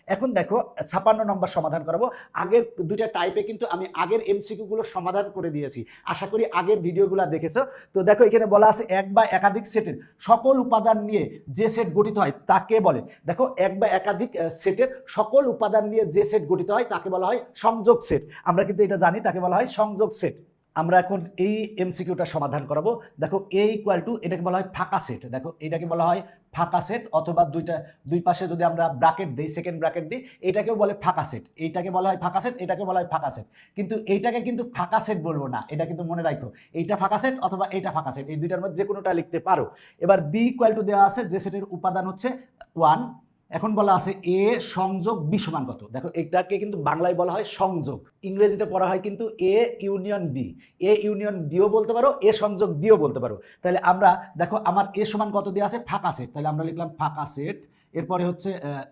এখন দেখো 56 নম্বর সমাধান করাবো। আগের দুইটা টাইপে কিন্তু আমি আগের এমসিকিউগুলো সমাধান করে দিয়েছি, আশা করি আগের ভিডিওগুলো দেখেছো। তো দেখো এখানে বলা আছে এক বা একাধিক সেটের সকল উপাদান নিয়ে যে সেট গঠিত হয় তাকে বলে, দেখো এক বা একাধিক সেটের সকল উপাদান নিয়ে যে সেট গঠিত হয় তাকে বলা হয় সংযোগ সেট। আমরা কিন্তু এটা জানি, তাকে বলা হয় সংযোগ সেট। আমরা এখন এই এমসিকিউটা সমাধান করাবো। দেখো এ ইকুয়াল টু, এটাকে বলা হয় ফাঁকা সেট। দেখো এটাকে বলা হয় ফাঁকা সেট, অথবা দুই পাশে যদি আমরা ব্র্যাকেট দিই, সেকেন্ড ব্র্যাকেট দিই, এটাকেও বলে ফাঁকা সেট। এইটাকে বলা হয় ফাঁকা সেট, এটাকে বলা হয় ফাঁকা সেট। কিন্তু এইটাকে কিন্তু ফাঁকা সেট বলবো না, এটা কিন্তু মনে রাখো, এইটা ফাঁকা সেট অথবা এইটা ফাঁকা সেট, এই দুইটার মধ্যে যে কোনোটা লিখতে পারো। এবার বি ইকুয়াল টু দেওয়া আছে, যে সেটের উপাদান হচ্ছে 1। এখন বলা আছে এ সংযোগ বি সমান কত। দেখো এটাকে কিন্তু বাংলায় বলা হয় সংযোগ, ইংরেজিতে পড়া হয় কিন্তু A union B. A union বিও বলতে পারো, এ সংযোগ বিও বলতে পারো। তাহলে আমরা দেখো আমার এ সমান কত দেওয়া আছে, ফাঁকা সেট, তাহলে আমরা লিখলাম ফাঁকা সেট। এরপরে হচ্ছে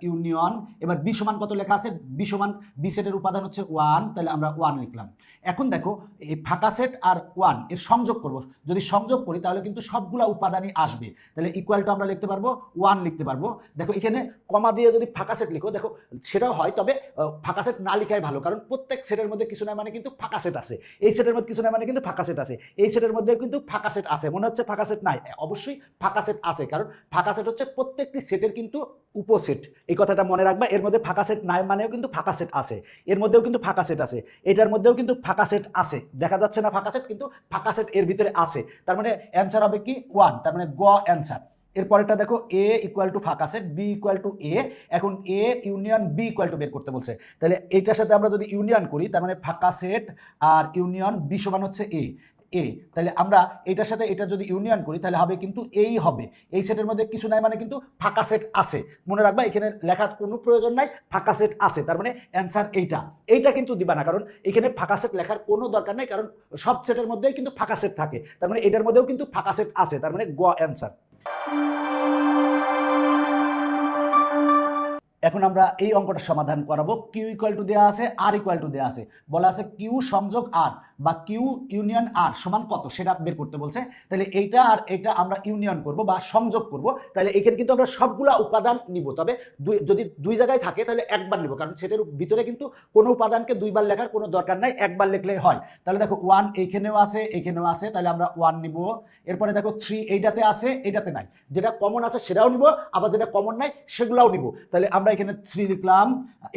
ইউনিয়ন। এবার বি সমান কত লেখা আছে, বি সমান বি সেটের উপাদান হচ্ছে 1, তাহলে আমরা 1 লিখলাম। এখন দেখো এই ফাঁকা সেট আর 1 এর সংযোগ করব, যদি সংযোগ করি তাহলে কিন্তু সবগুলা উপাদানই আসবে, তাহলে ইকুয়াল টু আমরা লিখতে পারবো 1 লিখতে পারবো। দেখো এখানে কমা দিয়ে যদি ফাঁকা সেট লিখো, দেখো সেটাও হয়, তবে ফাঁকা সেট না লিখাই ভালো, কারণ প্রত্যেক সেটের মধ্যে কিছু না মানে কিন্তু ফাঁকা সেট আছে, এই সেটের মধ্যে কিছু না মানে কিন্তু ফাঁকা সেট আছে, এই সেটের মধ্যে কিন্তু ফাঁকা সেট আছে। মনে হচ্ছে ফাঁকা সেট নাই, অবশ্যই ফাঁকা সেট আছে, কারণ ফাঁকা সেট হচ্ছে প্রত্যেকটি সেটের কিন্তু উপসেট, এই কথাটা মনে রাখবা। এর মধ্যে ফাঁকা সেট নাই মানেও কিন্তু ফাঁকা সেট আছে, এর মধ্যেও কিন্তু ফাঁকা সেট আছে, এটার মধ্যেও কিন্তু ফাঁকা সেট আছে, দেখা যাচ্ছে না ফাঁকা সেট, কিন্তু ফাঁকা সেট এর ভিতরে আছে। তার মানে অ্যান্সার হবে কি 1, তার মানে গ অ্যান্সার। এরপরেটা দেখো এ ইকুয়াল টু ফাঁকা set, B equal to A. এখন A union B equal to বের করতে বলছে, তাহলে এইটার সাথে আমরা যদি ইউনিয়ন করি, তার মানে ফাঁকা সেট আর ইউনিয়ন বি সমান হচ্ছে এ। তাহলে আমরা এটার সাথে এটা যদি ইউনিয়ন করি তাহলে হবে কিন্তু এই হবে, এই সেটের মধ্যে কিছু নাই মানে কিন্তু ফাঁকা সেট আছে। মনে রাখবা এখানে লেখার কোনো প্রয়োজন নাই, ফাঁকা সেট আছে, তার মানে অ্যান্সার এইটা কিন্তু দিবা না, কারণ এখানে ফাঁকা সেট লেখার কোনো দরকার নাই, কারণ সব সেটের মধ্যেই কিন্তু ফাঁকা সেট থাকে, তার মানে এটার মধ্যেও কিন্তু ফাঁকা সেট আছে, তার মানে গ অ্যান্সার। এখন আমরা এই অঙ্কটা সমাধান করাবো। কিউ ইকুয়াল টু দেওয়া আছে, আর ইকুয়াল টু দেওয়া আছে, বলা আছে কিউ সংযোগ আর বা কিউ ইউনিয়ন আর সমান কত সেটা বের করতে বলছে। তাহলে এইটা আর এটা আমরা ইউনিয়ন করব বা সংযোগ করব, তাহলে এখানে কিন্তু আমরা সবগুলা উপাদান নিব, তবে যদি দুই জায়গায় থাকে তাহলে একবার নিব, কারণ সেটার ভিতরে কিন্তু কোনো উপাদানকে দুইবার লেখার কোনো দরকার নাই, একবার লিখলেই হয়। তাহলে দেখো 1 এইখানেও আছে, এখানেও আছে, তাহলে আমরা 1 নিব। এরপরে দেখো 3 এইটাতে আছে, এইটাতে নাই, যেটা কমন আছে সেটাও নিব, আবার যেটা কমন নাই সেগুলাও নিব, তাহলে আমরা এখানে 3 লিখলাম।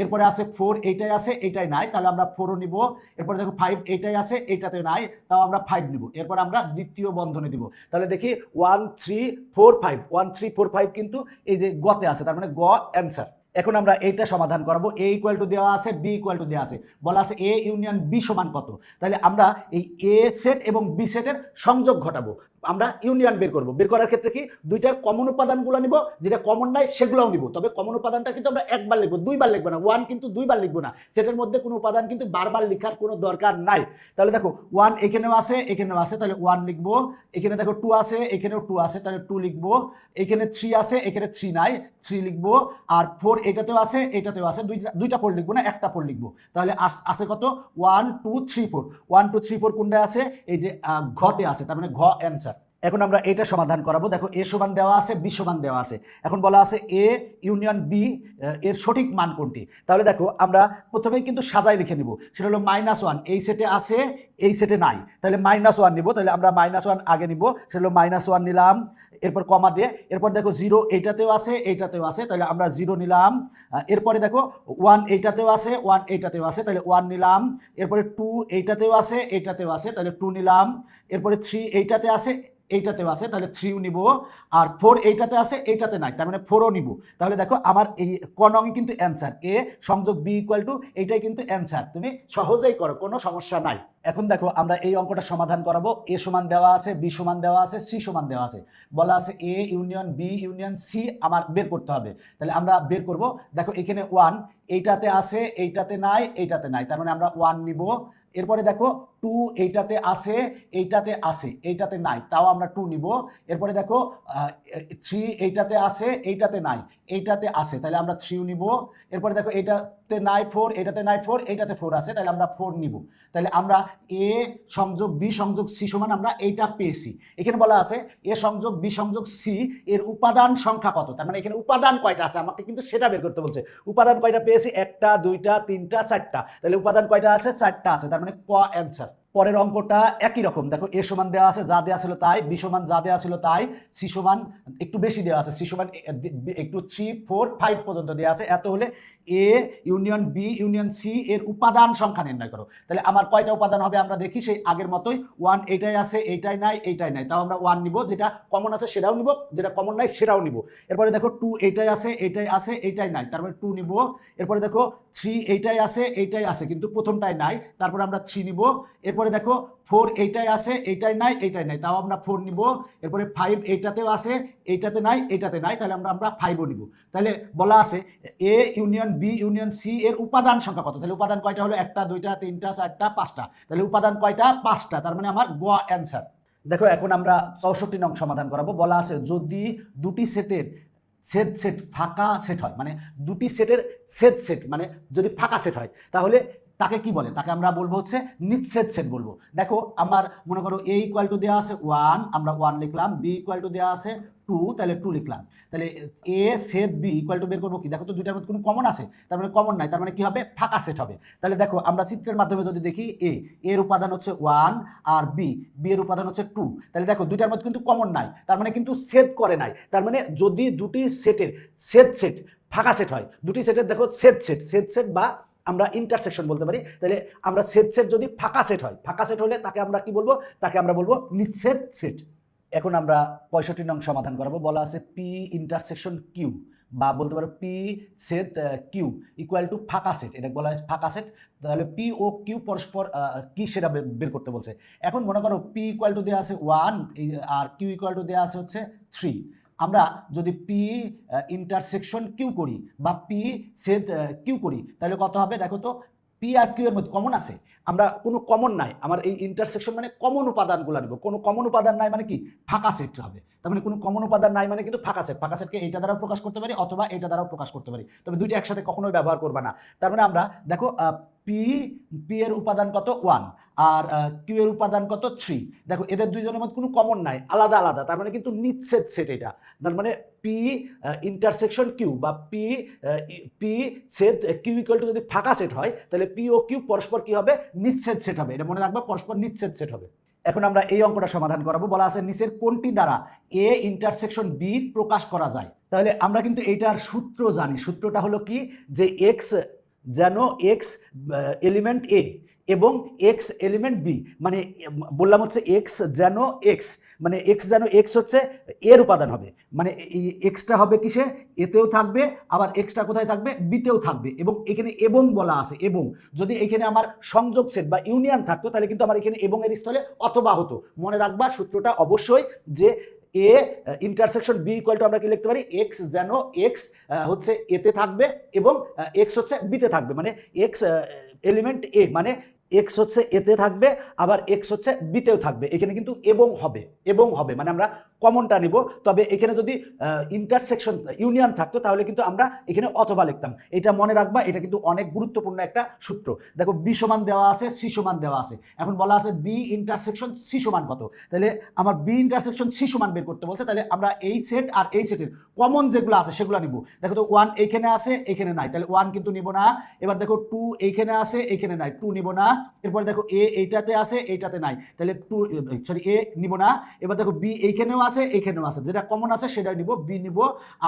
এরপরে আছে 4, এইটাই আছে, এইটাই নাই, তাহলে আমরা 4ও নিব। এরপরে দেখো 5, এইটাই আছে, এইটাতে নাই, তাও আমরা 5 নিব। এরপর আমরা দ্বিতীয় বন্ধনে দিব, তাহলে দেখি 1 3 4 5, 1 3 4 5 কিন্তু এই যে গতে আছে, তার মানে গ অ্যান্সার। এখন আমরা এইটা সমাধান করব। এ ইকুয়াল টু দেওয়া আছে, বি ইকুয়াল টু দেওয়া আছে, বলা আছে এ ইউনিয়ন বি সমান কত। তাহলে আমরা এই এ সেট এবং বি সেটের সংযোগ ঘটাবো, আমরা ইউনিয়ন বের করব। বের করার ক্ষেত্রে কি দুইটার কমন উপাদানগুলো নিব, যেটা কমন নাই সেগুলোও নিব, তবে কমন উপাদানটা কিন্তু আমরা একবার লিখবো, দুইবার লিখবো না, 1 কিন্তু দুইবার লিখবো না, সেটার মধ্যে কোনো উপাদান কিন্তু বারবার লেখার কোনো দরকার নাই। তাহলে দেখো 1 এখানেও আছে, এখানেও আছে, তাহলে 1 লিখবো। এখানে দেখো 2 আছে, এখানেও 2 আছে, তাহলে 2 লিখবো। এখানে 3 আছে, এখানে 3 নাই, 3 লিখবো। আর 4 এটাতেও আছে, এটাতেও আছে, দুইটা 4 লিখবো না, একটা 4 লিখবো। তাহলে আছে কত 1 2 3 4, 1 2 3 4 কোনটা আছে, এই যে ঘতে আছে, তার মানে ঘ অ্যান্সার। এখন আমরা এটা সমাধান করাবো। দেখো এ সমান দেওয়া আছে, বি সমান দেওয়া আছে, এখন বলা আছে এ ইউনিয়ন বি এর সঠিক মান কোনটি। তাহলে দেখো আমরা প্রথমেই কিন্তু সাজাই লিখে নিব, সেটা হলো -1, এই সেটে আছে, এই সেটে নাই, তাহলে -1 নিব, তাহলে আমরা -1 আগে নিব, সেটা হলো -1 নিলাম। এরপর কমা দিয়ে, এরপর দেখো 0 এইটাতেও আছে, এইটাতেও আছে, তাহলে আমরা 0 নিলাম। এরপরে দেখো 1 এইটাতেও আছে, 1 এইটাতেও আছে, তাহলে 1 নিলাম। এরপরে 2 এইটাতেও আছে, এইটাতেও আছে, তাহলে 2 নিলাম। এরপরে 3 এইটাতে আছে, এইটাতেও আছে, তাহলে 3ও নিব। আর 4 এইটাতে আছে, এইটাতে নাই, তার মানে 4ও নিব। তাহলে দেখো আমার এই ক নংই কিন্তু অ্যান্সার, এ সংযোগ বি ইকুয়াল টু এইটাই কিন্তু অ্যান্সার, তুমি সহজেই করো, কোনো সমস্যা নাই। এখন দেখো আমরা এই অঙ্কটা সমাধান করাবো। এ সমান দেওয়া আছে, বি সমান দেওয়া আছে, সি সমান দেওয়া আছে, বলা আছে A union B union C আমার বের করতে হবে। তাহলে আমরা বের করব। দেখো এখানে 1 এইটাতে আছে, এইটাতে নাই, এইটাতে নাই, তার মানে আমরা 1 নিব। এরপরে দেখো 2 এইটাতে আছে, এইটাতে আছে, এইটাতে নাই, তাও আমরা 2 নিব। এরপরে দেখো 3 এইটাতে আছে, এইটাতে নাই, এইটাতে আছে, তাহলে আমরা 3ও নিব। এরপরে দেখো এইটাতে নাই 4, এটাতে নাই 4, এইটাতে 4 আছে, তাহলে আমরা 4 নিব। তাহলে আমরা এ সংযোগ বি সংযোগ সি সমান আমরা এইটা পেয়েছি। এখানে বলা আছে এ সংযোগ বি সংযোগ সি এর উপাদান সংখ্যা কত, তার মানে এখানে উপাদান কয়টা আছে আমাকে কিন্তু সেটা বের করতে বলছে। উপাদান কয়টা পেয়েছি, 1টা 2টা 3টা 4টা, তাহলে উপাদান কয়টা আছে, 4টা আছে, তার মানে ক অ্যান্সার। পরের অঙ্কটা একই রকম, দেখো এ সমান দেওয়া আছে, যা দেওয়া ছিল তাই, বি সমান যা দেওয়া ছিল তাই, সি সমান একটু বেশি দেওয়া আছে, সি সমান একটু 3 4 5 পর্যন্ত দেওয়া আছে। এত হলে A union B union C এর উপাদান সংখ্যা নির্ণয় করো। তাহলে আমার কয়টা উপাদান হবে আমরা দেখি, সেই আগের মতোই 1 এইটাই আছে, এইটাই নাই, এইটাই নাই, তাও আমরা 1 নিব, যেটা কমন আছে সেটাও নিব, যেটা কমন নাই সেটাও নিব। এরপরে দেখো 2 এইটাই আছে, এইটাই আছে, এইটাই নাই, তারপরে 2 নিব। এরপরে দেখো 3 এইটাই আছে, এইটাই আছে, কিন্তু প্রথমটাই নাই, তারপরে আমরা 3 নিব। এরপরে দেখো 4 এইটাই আছে, এইটাই নাই, এইটাই নাই, তাও আমরা 4 নিব। এরপরে 5 এইটাতেও আছে, এইটাতে নাই, এইটাতে নাই, তাহলে আমরা 5ও নিব। তাহলে বলা আছে A union B union C এর উপাদান সংখ্যা কত, তাহলে উপাদান কয়টা হলো, 1টা 2টা 3টা 4টা 5টা, তাহলে উপাদান কয়টা, 5টা, তার মানে আমার গ অ্যান্সার। দেখো এখন আমরা 64 নং সমাধান করাবো। বলা আছে যদি দুটি সেটের সেট সেট ফাঁকা সেট হয়, মানে দুটি সেটের সেট সেট মানে যদি ফাঁকা সেট হয়, তাহলে তাকে কি বলে, তাকে আমরা বলবো হচ্ছে নিঃছেদ সেট বলবো। দেখো আমার মনে করো এ ইকুয়াল টু দেওয়া আছে 1, আমরা 1 লিখলাম, বি ইকুয়াল টু দেওয়া আছে 2, তাহলে 2 লিখলাম। তাহলে এ সেট বি ইকুয়াল টু বের করবো কি, দেখো তো দুইটার মধ্যে কোনো কমন আছে, তার মানে কমন নাই, তার মানে কি হবে, ফাঁকা সেট হবে। তাহলে দেখো আমরা চিত্রের মাধ্যমে যদি দেখি এর উপাদান হচ্ছে 1 আর বি এর উপাদান হচ্ছে 2, তাহলে দেখো দুইটার মধ্যে কিন্তু কমন নাই, তার মানে কিন্তু সেট করে নাই। তার মানে যদি দুটি সেটের সেট সেট ফাঁকা সেট হয়, দুটি সেটের দেখো সেট সেট সেট সেট বা আমরা ইন্টারসেকশন বলতে পারি, তাহলে আমরা সেট সেট যদি ফাঁকা সেট হয়, ফাঁকা সেট হলে তাকে আমরা কি বলবো, তাকে আমরা বলবো নিঃছেদ সেট। এখন আমরা 65 নং সমাধান করাবো। বলা আছে পি ইন্টারসেকশন কিউ বা বলতে পারো P set Q equal to ফাঁকা সেট, এটা বলা হয় ফাঁকা সেট। তাহলে পি ও কিউ পরস্পর কি সেটা বের করতে বলছে। এখন মনে করো পি ইকুয়াল টু দেওয়া আছে 1 আর কিউ ইকুয়াল টু দেওয়া আছে হচ্ছে 3। আমরা যদি পি ইন্টারসেকশন কিউ করি বা পি সেট কিউ করি, তাহলে কত হবে, দেখো তো পি আর কিউ এর মধ্যে কমন আছে, আমরা কোনো কমন নাই, আমার এই ইন্টারসেকশন মানে কমন উপাদানগুলো নেব, কোনো কমন উপাদান নাই মানে কি ফাঁকা সেট হবে, তার মানে কোনো কমন উপাদান নাই মানে কিন্তু ফাঁকা সেট। ফাঁকা সেটকে এইটা দ্বারাও প্রকাশ করতে পারি অথবা এইটা দ্বারাও প্রকাশ করতে পারি, তবে দুইটা একসাথে কখনোই ব্যবহার করবা না। তার মানে আমরা দেখো পি এর উপাদান কত 1 আর কিউ এর উপাদান কত 3, দেখো এদের দুইজনের মধ্যে কোনো কমন নাই, আলাদা আলাদা, তার মানে কিন্তু নিঃছেদ সেট এটা। তার মানে পি ইন্টারসেকশন কিউ বা P set Q equal to যদি ফাঁকা সেট হয়, তাহলে পি ও কিউ পরস্পর কি হবে, নিঃছেদ সেট হবে, এটা মনে রাখবা, পরস্পর নিঃছেদ সেট হবে। এখন আমরা এই অঙ্কটা সমাধান করাবো। বলা আছে নিচের কোনটি দ্বারা এ ইন্টারসেকশন বি প্রকাশ করা যায়। তাহলে আমরা কিন্তু এইটার সূত্র জানি, সূত্রটা হলো কি, যে এক্স যেন এক্স এলিমেন্ট এ এবং এক্স এলিমেন্ট বি, মানে বললাম হচ্ছে এক্স যেন এক্স, মানে এক্স যেন এক্স হচ্ছে এর উপাদান হবে, মানে এই এক্সটা হবে কিসে, এতেও থাকবে, আবার এক্সটা কোথায় থাকবে, বিতেও থাকবে, এবং এখানে এবং বলা আছে। এবং যদি এখানে আমার সংযোগ সেট বা ইউনিয়ন থাকতো, তাহলে কিন্তু আমার এখানে এবং এর স্থলে অথবা হতো। মনে রাখবা সূত্রটা অবশ্যই, যে A intersection B equal to আমরা কি লিখতে পারি, এক্স যেন এক্স হচ্ছে এতে থাকবে এবং এক্স হচ্ছে বিতে থাকবে, মানে এক্স এলিমেন্ট এ মানে এক্স হচ্ছে এতে থাকবে আবার এক্স হচ্ছে বিতেও থাকবে। এখানে কিন্তু এবং হবে মানে আমরা কমনটা নিব। তবে এখানে যদি ইন্টারসেকশন ইউনিয়ন থাকতো, তাহলে কিন্তু আমরা এখানে অথবা লিখতাম। এটা মনে রাখবা, এটা কিন্তু অনেক গুরুত্বপূর্ণ একটা সূত্র। দেখো বি সমান দেওয়া আছে, সি সমান দেওয়া আছে, এখন বলা আছে বি ইন্টারসেকশন সি সমান কত, তাহলে আমার বি ইন্টারসেকশন সি সমান বের করতে বলছে। তাহলে আমরা এই সেট আর এই সেটের কমন যেগুলো আছে সেগুলো নিব। দেখো তো 1 এইখানে আছে, এইখানে নাই, তাহলে 1 কিন্তু নিব না। এবার দেখো 2 এইখানে আছে, এইখানে নাই, 2 নিব না। এরপরে দেখো এ এইটাতে আছে, এইটাতে নাই, তাহলে এ নিব না। এবার দেখো বি এইখানেও আছে, এইখানেও আছে, যেটা কমন আছে সেটাই নিব, বি নিব।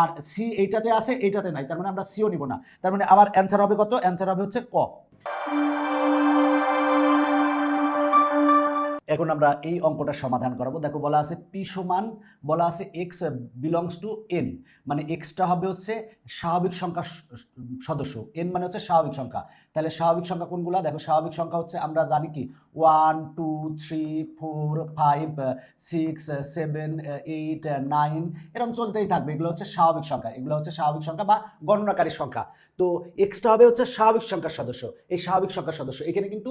আর সি এইটাতে আছে, এইটাতে নাই, তার মানে আমরা সিও নিব না। তার মানে আমার অ্যান্সার হবে কত, অ্যান্সার হবে হচ্ছে ক। এখন আমরা এই অঙ্কটা সমাধান করাবো। দেখো বলা আছে পি সমান, বলা আছে এক্স বিলংস টু এন, মানে এক্সটা হবে হচ্ছে স্বাভাবিক সংখ্যা সদস্য, এন মানে হচ্ছে স্বাভাবিক সংখ্যা। তাহলে স্বাভাবিক সংখ্যা কোনগুলা, দেখো স্বাভাবিক সংখ্যা হচ্ছে আমরা জানি কি 1 2 3 4 5 6 7 8 9 এরকম চলতেই থাকবে, এগুলো হচ্ছে স্বাভাবিক সংখ্যা, এগুলো হচ্ছে স্বাভাবিক সংখ্যা বা গণনাকারী সংখ্যা। তো এক্সটা হবে হচ্ছে স্বাভাবিক সংখ্যার সদস্য, এই স্বাভাবিক সংখ্যার সদস্য, এখানে কিন্তু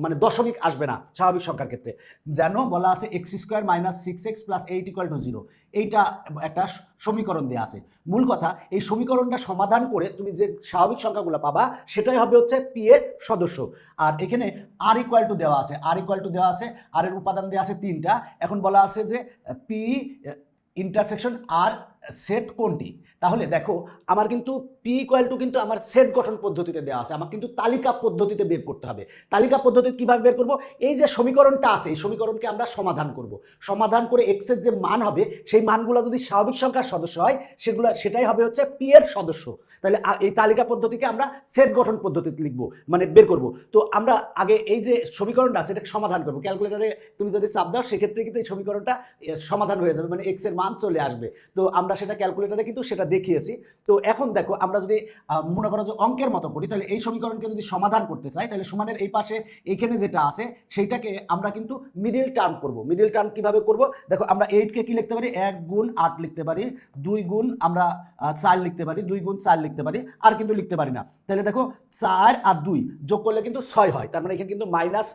মানে দশমিক আসবে না স্বাভাবিক সংখ্যার ক্ষেত্রে। ক্ষেত্রে, যেন বলা আছে x square minus 6x plus 8 equal to 0, এইটা একটা সমীকরণ দেওয়া আছে। মূল কথা, এই সমীকরণটা সমাধান করে তুমি যে স্বাভাবিক সংখ্যাগুলো পাবা সেটাই হবে হচ্ছে পি এর সদস্য। আর এখানে আর ইকুয়াল টু দেওয়া আছে, আর ইকুয়াল টু দেওয়া আছে, আর এর উপাদান দেওয়া আছে 3টা। এখন বলা আছে যে পি ইন্টারসেকশন আর সেট কোনটি। তাহলে দেখো আমার কিন্তু পি ইকুয়াল টু কিন্তু আমার সেট গঠন পদ্ধতিতে দেওয়া আছে, আমার কিন্তু তালিকা পদ্ধতিতে বের করতে হবে। তালিকা পদ্ধতিতে কিভাবে বের করব? এই যে সমীকরণটা আছে এই সমীকরণকে আমরা সমাধান করব, সমাধান করে এক্স এর যে মান হবে সেই মানগুলো যদি স্বাভাবিক সংখ্যার সদস্য হয় সেটাই হবে হচ্ছে পি এর সদস্য। তাহলে এই তালিকা পদ্ধতিকে আমরা সেট গঠন পদ্ধতিতে লিখব, মানে বের করব। তো আমরা আগে এই যে সমীকরণটা আছে এটাকে সমাধান করব। ক্যালকুলেটরে তুমি যদি চাপ দাও সেক্ষেত্রে কিন্তু এই সমীকরণটা সমাধান হয়ে যাবে, মানে এক্স এর মান চলে আসবে। তো আমরা সেটা ক্যালকুলেটরে কিন্তু সেটা দেখিয়েছি। তো এখন দেখো আমরা যদি মনে করো যে অঙ্কের মতো করি, তাহলে এই সমীকরণকে যদি সমাধান করতে চাই তাহলে সমানের এই পাশে এইখানে যেটা আছে সেইটাকে আমরা কিন্তু মিডিল টার্ম করব। মিডিল টার্ম কিভাবে করব? দেখো আমরা 8কে কি লিখতে পারি? 1 গুণ 8 লিখতে পারি, 2 গুণ আমরা 4 লিখতে পারি, 2 গুণ 4 লিখতে পারি, আর কিন্তু লিখতে পারি না। তাহলে দেখো 4 আর 2 যোগ করলে কিন্তু 6 হয়, তার মানে এখানে কিন্তু মাইনাস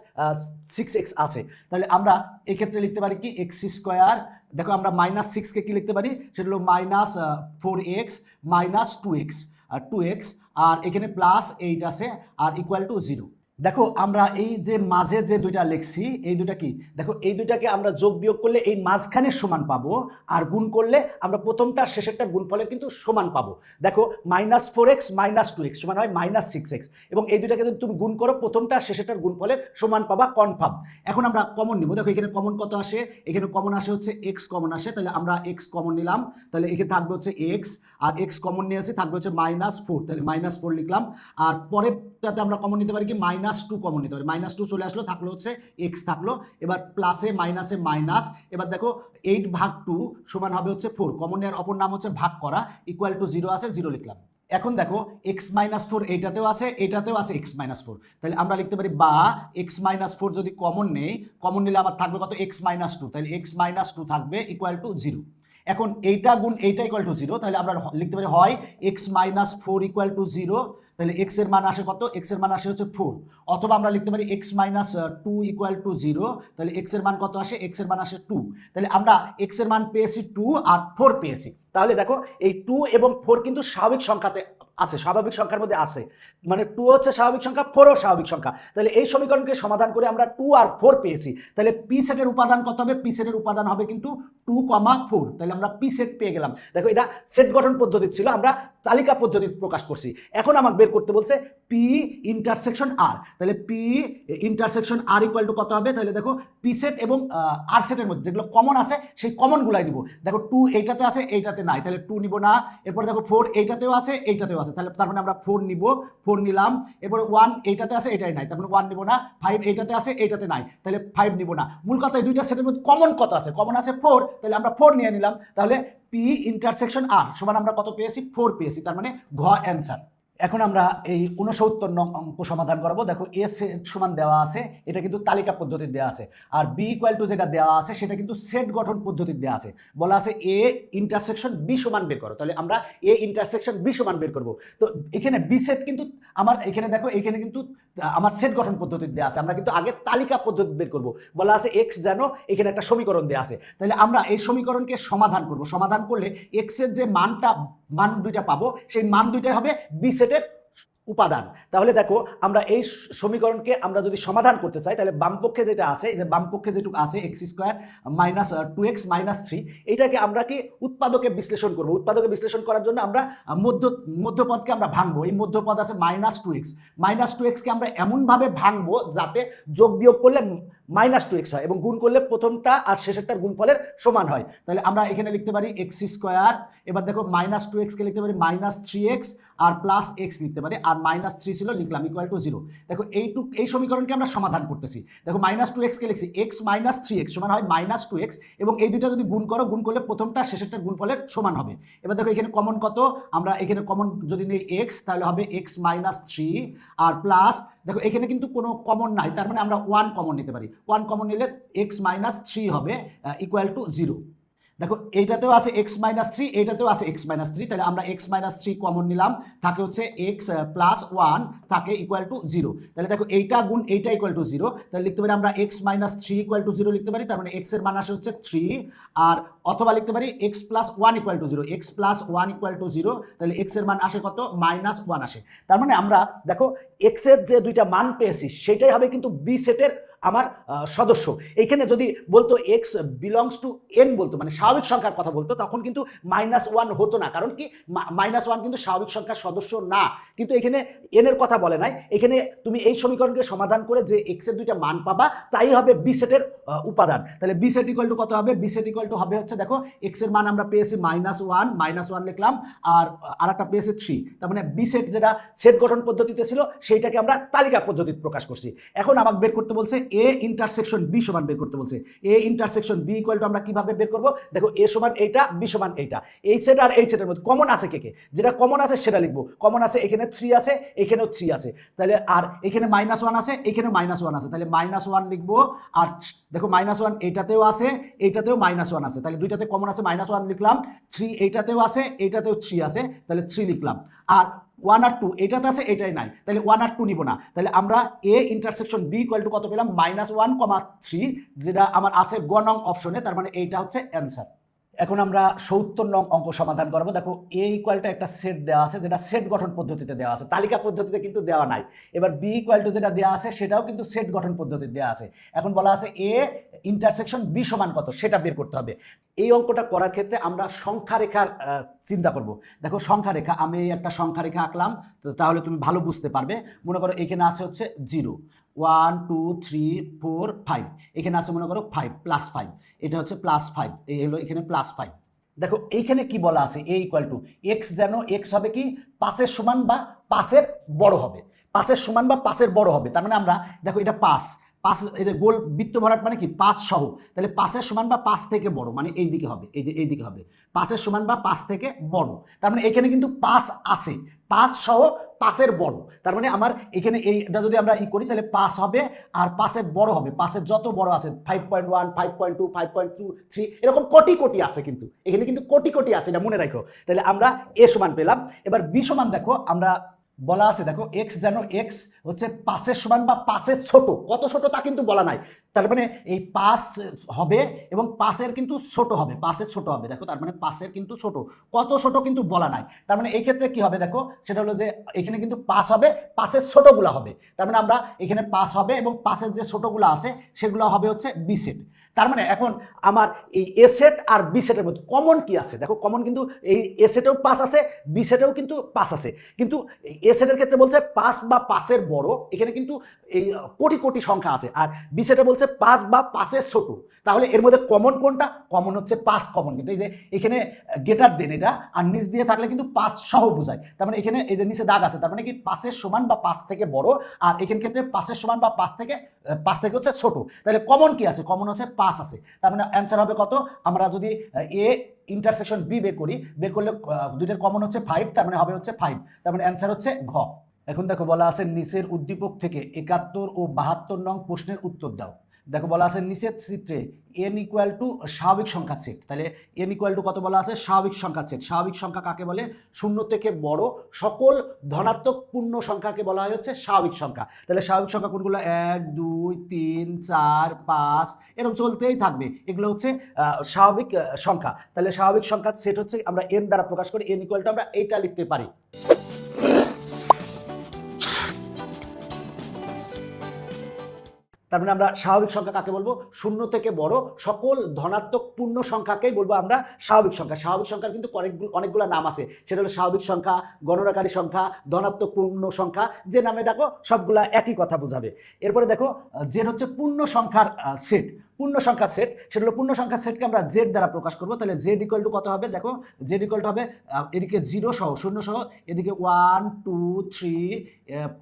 6x আছে। তাহলে আমরা এক্ষেত্রে লিখতে পারি কি এক্স স্কোয়ার, দেখো আমরা মাইনাস 6কে কি লিখতে পারি? সেটা হলো মাইনাস 4x মাইনাস 2x আর এখানে প্লাস 8 আছে আর ইকুয়াল টু 0। দেখো আমরা এই যে মাঝে যে দুইটা লিখছি এই দুইটা কি, দেখো এই দুইটাকে আমরা যোগ বিয়োগ করলে এই মাঝখানের সমান পাবো, আর গুণ করলে আমরা প্রথমটা শেষেরটা গুণফলের কিন্তু সমান পাবো। দেখো মাইনাস 4x মাইনাস 2x সমান হয় মাইনাস 6x, এবং এই দুইটাকে যদি তুমি গুণ করো প্রথমটা শেষেরটার গুণফলের সমান পাবা, কনফার্ম। এখন আমরা কমন নিব। দেখো এখানে কমন কত আসে? এখানে কমন আসে হচ্ছে x কমন আসে, তাহলে আমরা x কমন নিলাম, তাহলে এখানে থাকবে হচ্ছে x, আর x কমন নিয়ে আসি থাকবে হচ্ছে -4, তাহলে -4 লিখলাম। আর পরেরটাতে আমরা কমন নিতে পারি কি -2 কমন নিতে পারি, -2 চলে আসলো, থাকলো হচ্ছে x থাকলো, এবার প্লাসে মাইনাসে মাইনাস, এবার দেখো 8 ভাগ 2 সমান হবে হচ্ছে 4, কমন নেওয়ার অপর নাম হচ্ছে ভাগ করা, ইকুয়াল টু 0 আছে, 0 লিখলাম। এখন দেখো x-4 এইটাতেও আছে এটাতেও আছে x-4, তাহলে আমরা লিখতে পারি বা x-4 যদি কমন নেই, কমন নিলে আমার থাকবে কত? x-2, তাহলে x-2 থাকবে ইকুয়াল টু 0। এখন এইটা গুণ এইটা ইকুয়াল টু 0, তাহলে আমরা লিখতে পারি হয় x-4 ইকুয়াল টু 0, তাহলে x এর মান আসে কত? x এর মান আসে হচ্ছে 4, অথবা আমরা লিখতে পারি x-2 ইকুয়াল টু 0, তাহলে x এর মান কত আসে? x এর মান আসে 2, তাহলে আমরা x এর মান পেয়েছি 2 আর 4 পেয়েছি। তাহলে দেখো এই 2 এবং 4 কিন্তু স্বাভাবিক সংখ্যাতে আছে, স্বাভাবিক সংখ্যার মধ্যে আছে, মানে 2 হচ্ছে স্বাভাবিক সংখ্যা, 4ও স্বাভাবিক সংখ্যা। তাহলে এই সমীকরণকে সমাধান করে আমরা 2 আর 4 পেয়েছি। তাহলে পি সেটের উপাদান কত হবে? পি সেটের উপাদান হবে কিন্তু 2,4, তাহলে আমরা পি সেট পেয়ে গেলাম। দেখো এটা সেট গঠন পদ্ধতি ছিল, আমরা তালিকা পদ্ধতি প্রকাশ করছি। এখন আমাকে বের করতে বলছে পি ইন্টারসেকশন আর, তাহলে P intersection R equal to কত হবে? তাহলে দেখো পি সেট এবং আর সেটের মধ্যে যেগুলো কমন আছে সেই কমনগুলাই নিব। দেখো 2 এইটাতে আছে এইটাতে নাই, তাহলে 2 নিব না। এরপর দেখো 4 এইটাতেও আছে এইটাতেও আছে, তাহলে তার মানে আমরা 4 নিব, 4 নিলাম। এরপর 1 এইটাতে আছে এটাই নাই, তার মানে 1 নিব না। 5 এইটাতে আছে এইটাতে নাই, তাহলে 5 নিব না। মূল কথা এই দুইটা সেটের মধ্যে কমন কত আছে? কমন আছে 4, তাহলে আমরা 4 নিয়ে নিলাম। তাহলে পি ইন্টারসেকশন আর সমান আমরা কত পেয়েছি? 4 পেয়েছি, তার মানে ঘ অ্যান্সার। এখন আমরা এই 69 নং অঙ্ক সমাধান করবো। দেখো এ সেট সমান দেওয়া আছে, এটা কিন্তু তালিকা পদ্ধতির দেওয়া আছে, আর বি ইকুয়াল টু যেটা দেওয়া আছে সেটা কিন্তু সেট গঠন পদ্ধতির দেওয়া আছে। বলা আছে এ ইন্টারসেকশন বি সমান বের করো, তাহলে আমরা এ ইন্টারসেকশন বি সমান বের করবো। তো এখানে বি সেট কিন্তু আমার এখানে দেখো এখানে কিন্তু আমার সেট গঠন পদ্ধতির দেওয়া আছে, আমরা কিন্তু আগে তালিকা পদ্ধতি বের করবো। বলা আছে এক্স যেন এখানে একটা সমীকরণ দেওয়া আছে, তাহলে আমরা এই সমীকরণকে সমাধান করব। সমাধান করলে এক্স এর যে মান দুইটা পাবো সেই মান দুইটাই হবে বি সেটের উপাদান। তাহলে দেখো আমরা এই সমীকরণকে আমরা যদি সমাধান করতে চাই তাহলে বামপক্ষে যেটা আছে, যে বামপক্ষে যেটুকু আছে x² মাইনাস 2x মাইনাস 3, এইটাকে আমরা কি উৎপাদকে বিশ্লেষণ করব। উৎপাদকে বিশ্লেষণ করার জন্য আমরা মধ্যপদকে আমরা ভাঙবো। এই মধ্যপদ আছে -2x, -2xকে আমরা এমনভাবে ভাঙবো যাতে যোগ বিয়োগ করলে -2x হয় এবং গুণ করলে প্রথমটা আর শেষেরটার গুণফলের সমান হয়। তাহলে আমরা এখানে লিখতে পারি x², এবার দেখো -2xকে লিখতে পারি -3x আর প্লাস x লিখতে পারি, আর -3 ছিল লিখলাম ইকুয়াল টু 0। দেখো এই সমীকরণকে আমরা সমাধান করতেছি। দেখো -2xকে লিখছি x - 3x সমান হয় -2x, এবং এই দুইটা যদি গুণ করো, গুণ করলে প্রথমটা শেষেরটার গুণফলের সমান হবে। এবার দেখো এখানে কমন কত? আমরা এখানে কমন যদি নেই x, তাহলে হবে x - 3 আর প্লাস, দেখো এখানে কিন্তু কোনো কমন নাই, তার মানে আমরা 1 কমন নিতে পারি। 1 কমন নিলে x - 3 হবে ইকুয়াল টু 0। দেখো এইটাতেও আছে এক্স মাইনাস থ্রি, এইটাতেও আছে এক্স মাইনাস থ্রি, তাহলে আমরা এক্স মাইনাস থ্রি কমন নিলাম, থাকে হচ্ছে এক্স প্লাস ওয়ান থাকে ইকুয়াল টু জিরো। তাহলে দেখো এইটা গুণ এইটা ইকুয়াল টু জিরো, তাহলে লিখতে পারি আমরা x minus three equal to zero লিখতে পারি, তার মানে এক্স এর মান আসে হচ্ছে থ্রি, আর অথবা লিখতে পারি x plus one equal to zero, x plus one equal to zero, তাহলে এক্স এর মান আসে কত, মাইনাস ওয়ান আসে। তার মানে আমরা দেখো এক্স এর যে দুইটা মান পেয়েছি সেটাই হবে কিন্তু বি সেটের আমার সদস্য। এইখানে যদি বলতো এক্স বিলংস টু এন বলতো, মানে স্বাভাবিক সংখ্যার কথা বলতো, তখন কিন্তু মাইনাস ওয়ান হতো না, কারণ কি মাইনাস ওয়ান কিন্তু স্বাভাবিক সংখ্যার সদস্য না। কিন্তু এখানে এন এর কথা বলে নাই, এখানে তুমি এই সমীকরণকে সমাধান করে যে এক্স এর দুইটা মান পাবা তাই হবে বি সেটের উপাদান। তাহলে বি সেট ইকুয়াল টু কত হবে, বি সেট ইকুয়াল টু হবে হচ্ছে দেখো এক্স এর মান আমরা পেয়েছি মাইনাস ওয়ান লিখলাম, আর একটা পেয়েছি থ্রি, তার মানে বি সেট যেটা সেট গঠন পদ্ধতিতে ছিল সেইটাকে আমরা তালিকা পদ্ধতিতে প্রকাশ করছি। এখন আমাকে বের করতে বলছে এ ইন্টারসেকশন বি সমান বের করতে বলছে। A intersection B equal to আমরা কিভাবে বের করব, দেখো এ সমান এইটা, বি সমান এইটা, এই সেট আর এই সেটের মধ্যে কমন আছে কে কে, যেটা কমন আছে সেটা লিখবো। কমন আছে এখানে থ্রি আছে, এখানেও থ্রি আছে, তাহলে আর এখানে মাইনাস ওয়ান আছে, এখানে মাইনাস ওয়ান আছে, তাহলে মাইনাস ওয়ান লিখবো। আর দেখো মাইনাস ওয়ান এইটাতেও আছে, এইটাতেও মাইনাস ওয়ান আছে, তাহলে দুইটাতে কমন আছে মাইনাস ওয়ান লিখলাম। থ্রি এইটাতেও আছে, এইটাতেও থ্রি আছে, তাহলে থ্রি লিখলাম। আর ওয়ান আর টু এটাতে আছে, এটাই নাই, তাহলে ওয়ান আর টু নিব না। তাহলে আমরা A intersection B equal to কত পেলাম, মাইনাস ওয়ান কমা থ্রি, যেটা আমার আছে গ নং অপশনে, তার মানে এইটা হচ্ছে অ্যান্সার। এখন আমরা ৭০ নং অঙ্ক সমাধান করবো। দেখো এ ইকুয়ালটা একটা সেট দেওয়া আছে, যেটা সেট গঠন পদ্ধতিতে দেওয়া আছে, তালিকা পদ্ধতিতে কিন্তু দেওয়া নাই। এবার বি ইকুয়াল টু যেটা দেওয়া আছে সেটাও কিন্তু সেট গঠন পদ্ধতিতে দেওয়া আছে। এখন বলা আছে এ ইন্টারসেকশন বি সমান কত সেটা বের করতে হবে। এই অঙ্কটা করার ক্ষেত্রে আমরা সংখ্যা রেখার চিন্তা করব। দেখো সংখ্যা রেখা, আমি একটা সংখ্যা রেখা আঁকলাম, তাহলে তুমি ভালো বুঝতে পারবে। মনে করো এখানে আছে হচ্ছে জিরো, 1 2 3 4 5, এখানে আছে মনে করো 5 প্লাস 5, এটা হচ্ছে প্লাস 5, এই হলো এখানে প্লাস 5। দেখো এইখানে কি বলা আছে, এ ইকুয়াল টু এক্স, যেন এক্স হবে কি 5-এর সমান বা 5-এর বড় হবে, 5-এর সমান বা 5-এর বড় হবে। তার মানে আমরা দেখো এটা 5 এই যে গোল বৃত্ত ভরাট মানে কি 5 সহ, তাহলে 5-এর সমান বা 5 থেকে বড়, মানে এই দিকে হবে, এই যে এই দিকে হবে 5-এর সমান বা 5 থেকে বড়। তার মানে এখানে কিন্তু 5 আছে, 5 সহ 5-এর বড়। তার মানে আমার এখানে এইটা যদি আমরা করি তাহলে 5 হবে আর 5-এর বড় হবে, 5-এর যত বড় আছে 5.1 5.2 5.23 এরকম কোটি কোটি আছে, কিন্তু এখানে কিন্তু কোটি কোটি আছে, এটা মনে রাখো। তাহলে আমরা এ সমান পেলাম। এবার বি সমান দেখো আমরা বলা আছে, দেখো এক্স, যেন এক্স হচ্ছে 5-এর সমান বা 5-এর ছোট, কত ছোট তা কিন্তু বলা নাই। তার মানে এই 5 হবে এবং 5-এর কিন্তু ছোট হবে, 5-এর ছোট হবে, দেখো তার মানে 5-এর কিন্তু ছোট, কত ছোট কিন্তু বলা নাই। তার মানে এই ক্ষেত্রে কি হবে দেখো, সেটা হলো যে এখানে কিন্তু 5 হবে, 5-এর ছোটগুলো হবে, তার মানে আমরা এখানে 5 হবে এবং 5-এর যে ছোটগুলো আছে সেগুলো হবে হচ্ছে বি সেট। তার মানে এখন আমার এই এ সেট আর বি সেটের মধ্যে কমন কি আছে, দেখো কমন কিন্তু এই এ সেটেও 5 আছে, বি সেটেও কিন্তু 5 আছে, কিন্তু এ সেটের ক্ষেত্রে বলছে 5 বা 5-এর বড়, এখানে কিন্তু এই কোটি কোটি সংখ্যা আছে, আর বি সেটে বলছে 5 বা 5-এর ছোট। তাহলে এর মধ্যে কমন কোনটা, কমন হচ্ছে 5 কমন, কিন্তু এই যে এখানে গেটার দেন এটা আর নিচ দিয়ে থাকলে কিন্তু 5 সহ বোঝায়। তার মানে এখানে এই যে নিচে দাগ আছে, তার মানে কি 5-এর সমান বা 5 থেকে বড়, আর এখানে ক্ষেত্রে 5-এর সমান বা 5 থেকে হচ্ছে ছোট। তাহলে কমন কি আছে, কমন হচ্ছে 5 আছে। তার মানে অ্যান্সার হবে কত, আমরা যদি এ ইন্টারসেকশন বি বের করি, বের করলে দুইটার কমন হচ্ছে 5, তার মানে হবে হচ্ছে 5, তার মানে অ্যান্সার হচ্ছে ঘ। এখন দেখো বলা আছে নিচের উদ্দীপক থেকে 71 ও 72 নং প্রশ্নের উত্তর দাও। দেখো বলা আছে নিচের চিত্রে এন ইকুয়াল টু স্বাভাবিক সংখ্যা সেট, তাহলে এন ইকুয়াল টু কত বলা আছে, স্বাভাবিক সংখ্যা সেট। স্বাভাবিক সংখ্যা কাকে বলে, শূন্য থেকে বড় সকল ধনাত্মক পূর্ণ সংখ্যাকে বলা হয় হচ্ছে স্বাভাবিক সংখ্যা। তাহলে স্বাভাবিক সংখ্যা কোনগুলো, 1 2 3 4 5 এরকম চলতেই থাকবে, এগুলো হচ্ছে স্বাভাবিক সংখ্যা। তাহলে স্বাভাবিক সংখ্যার সেট হচ্ছে আমরা এন দ্বারা প্রকাশ করি, এন ইকুয়াল টু আমরা এইটা লিখতে পারি। তার মানে আমরা স্বাভাবিক সংখ্যা কাকে বলবো, শূন্য থেকে বড় সকল ধনাত্মক পূর্ণ সংখ্যাকেই বলবো আমরা স্বাভাবিক সংখ্যা। স্বাভাবিক সংখ্যার কিন্তু অনেকগুলো নাম আছে, সেটা হলো স্বাভাবিক সংখ্যা, গণনাকারী সংখ্যা, ধনাত্মক পূর্ণ সংখ্যা, যে নামে ডাকো সবগুলা একই কথা বোঝাবে। এরপরে দেখো জেড হচ্ছে পূর্ণ সংখ্যার সেট, পূর্ণ সংখ্যার সেট, সেটা হলো পূর্ণ সংখ্যার সেটকে আমরা জেড দ্বারা প্রকাশ করবো। তাহলে জেড ইকুয়াল টু কত হবে, দেখো জেড ইকুয়াল টু হবে এদিকে 0 সহ, শূন্য সহ, এদিকে 1 2 3